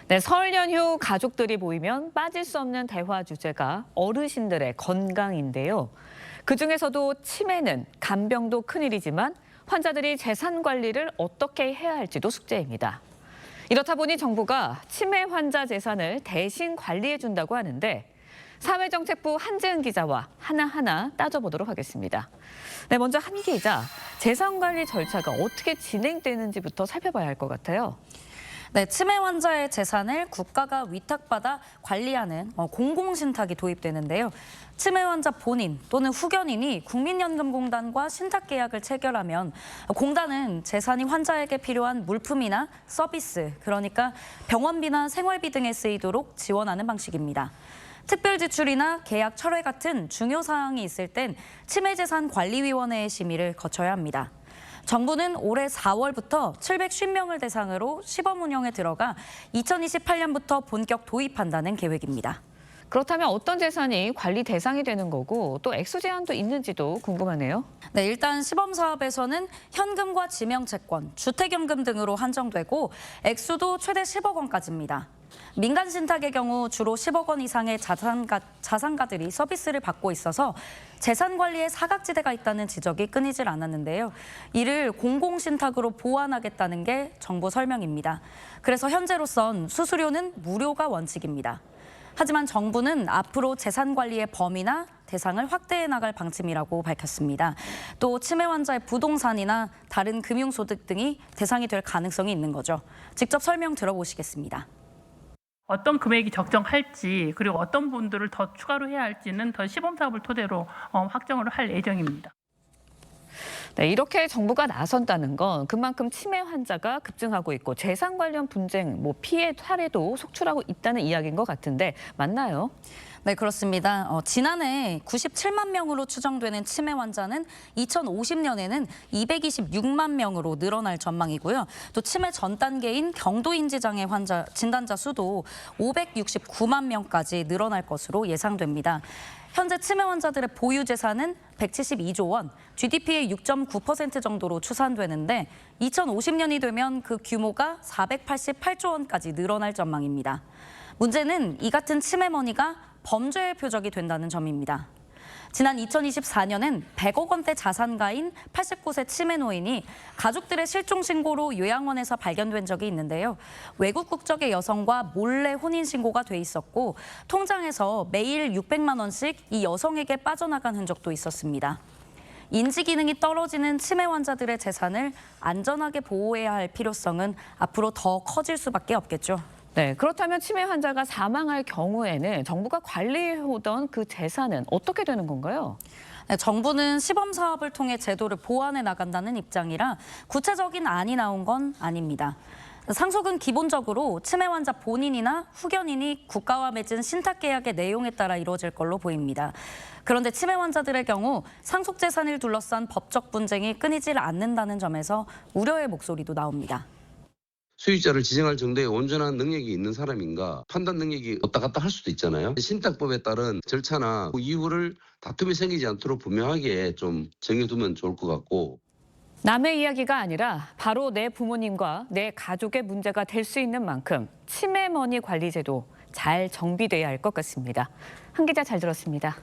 네, 설 연휴 가족들이 모이면 빠질 수 없는 대화 주제가 어르신들의 건강인데요. 그중에서도 치매는 간병도 큰일이지만 환자들이 재산 관리를 어떻게 해야 할지도 숙제입니다. 이렇다 보니 정부가 치매 환자 재산을 대신 관리해준다고 하는데 사회정책부 한지은 기자와 하나하나 따져보도록 하겠습니다. 네, 먼저 한 기자, 재산 관리 절차가 어떻게 진행되는지부터 살펴봐야 할 것 같아요. 네, 치매 환자의 재산을 국가가 위탁받아 관리하는 공공신탁이 도입되는데요. 치매 환자 본인 또는 후견인이 국민연금공단과 신탁계약을 체결하면 공단은 재산이 환자에게 필요한 물품이나 서비스, 그러니까 병원비나 생활비 등에 쓰이도록 지원하는 방식입니다. 특별지출이나 계약 철회 같은 중요 사항이 있을 땐 치매재산관리위원회의 심의를 거쳐야 합니다. 정부는 올해 4월부터 750명을 대상으로 시범 운영에 들어가 2028년부터 본격 도입한다는 계획입니다. 그렇다면 어떤 재산이 관리 대상이 되는 거고 또 액수 제한도 있는지도 궁금하네요. 네, 일단 시범 사업에서는 현금과 지명채권, 주택연금 등으로 한정되고 액수도 최대 10억 원까지입니다. 민간 신탁의 경우 주로 10억 원 이상의 자산가들이 서비스를 받고 있어서 재산 관리에 사각지대가 있다는 지적이 끊이질 않았는데요. 이를 공공신탁으로 보완하겠다는 게 정부 설명입니다. 그래서 현재로선 수수료는 무료가 원칙입니다. 하지만 정부는 앞으로 재산 관리의 범위나 대상을 확대해 나갈 방침이라고 밝혔습니다. 또 치매 환자의 부동산이나 다른 금융소득 등이 대상이 될 가능성이 있는 거죠. 직접 설명 들어보시겠습니다. 어떤 금액이 적정할지 그리고 어떤 분들을 더 추가로 해야 할지는 더 시범 사업을 토대로 확정을 할 예정입니다. 네, 이렇게 정부가 나선다는 건 그만큼 치매 환자가 급증하고 있고 재산 관련 분쟁, 피해 사례도 속출하고 있다는 이야기인 것 같은데 맞나요? 네, 그렇습니다. 지난해 97만 명으로 추정되는 치매 환자는 2050년에는 226만 명으로 늘어날 전망이고요. 또 치매 전 단계인 경도인지장애 환자 진단자 수도 569만 명까지 늘어날 것으로 예상됩니다. 현재 치매 환자들의 보유 재산은 172조 원, GDP의 6.9% 정도로 추산되는데 2050년이 되면 그 규모가 488조 원까지 늘어날 전망입니다. 문제는 이 같은 치매머니가 범죄의 표적이 된다는 점입니다. 지난 2024년엔 100억 원대 자산가인 89세 치매 노인이 가족들의 실종 신고로 요양원에서 발견된 적이 있는데요. 외국 국적의 여성과 몰래 혼인 신고가 돼 있었고 통장에서 매일 600만 원씩 이 여성에게 빠져나간 흔적도 있었습니다. 인지 기능이 떨어지는 치매 환자들의 재산을 안전하게 보호해야 할 필요성은 앞으로 더 커질 수밖에 없겠죠. 네, 그렇다면 치매 환자가 사망할 경우에는 정부가 관리해오던 그 재산은 어떻게 되는 건가요? 네, 정부는 시범 사업을 통해 제도를 보완해 나간다는 입장이라 구체적인 안이 나온 건 아닙니다. 상속은 기본적으로 치매 환자 본인이나 후견인이 국가와 맺은 신탁 계약의 내용에 따라 이루어질 걸로 보입니다. 그런데 치매 환자들의 경우 상속 재산을 둘러싼 법적 분쟁이 끊이질 않는다는 점에서 우려의 목소리도 나옵니다. 소유자를 지정할 정도의 온전한 능력이 있는 사람인가 판단 능력이 왔다 갔다 할 수도 있잖아요. 신탁법에 따른 절차나 그 이유를 다툼이 생기지 않도록 분명하게 좀 정해두면 좋을 것 같고. 남의 이야기가 아니라 바로 내 부모님과 내 가족의 문제가 될 수 있는 만큼 치매머니 관리 제도 잘 정비돼야 할 것 같습니다. 한 기자 잘 들었습니다.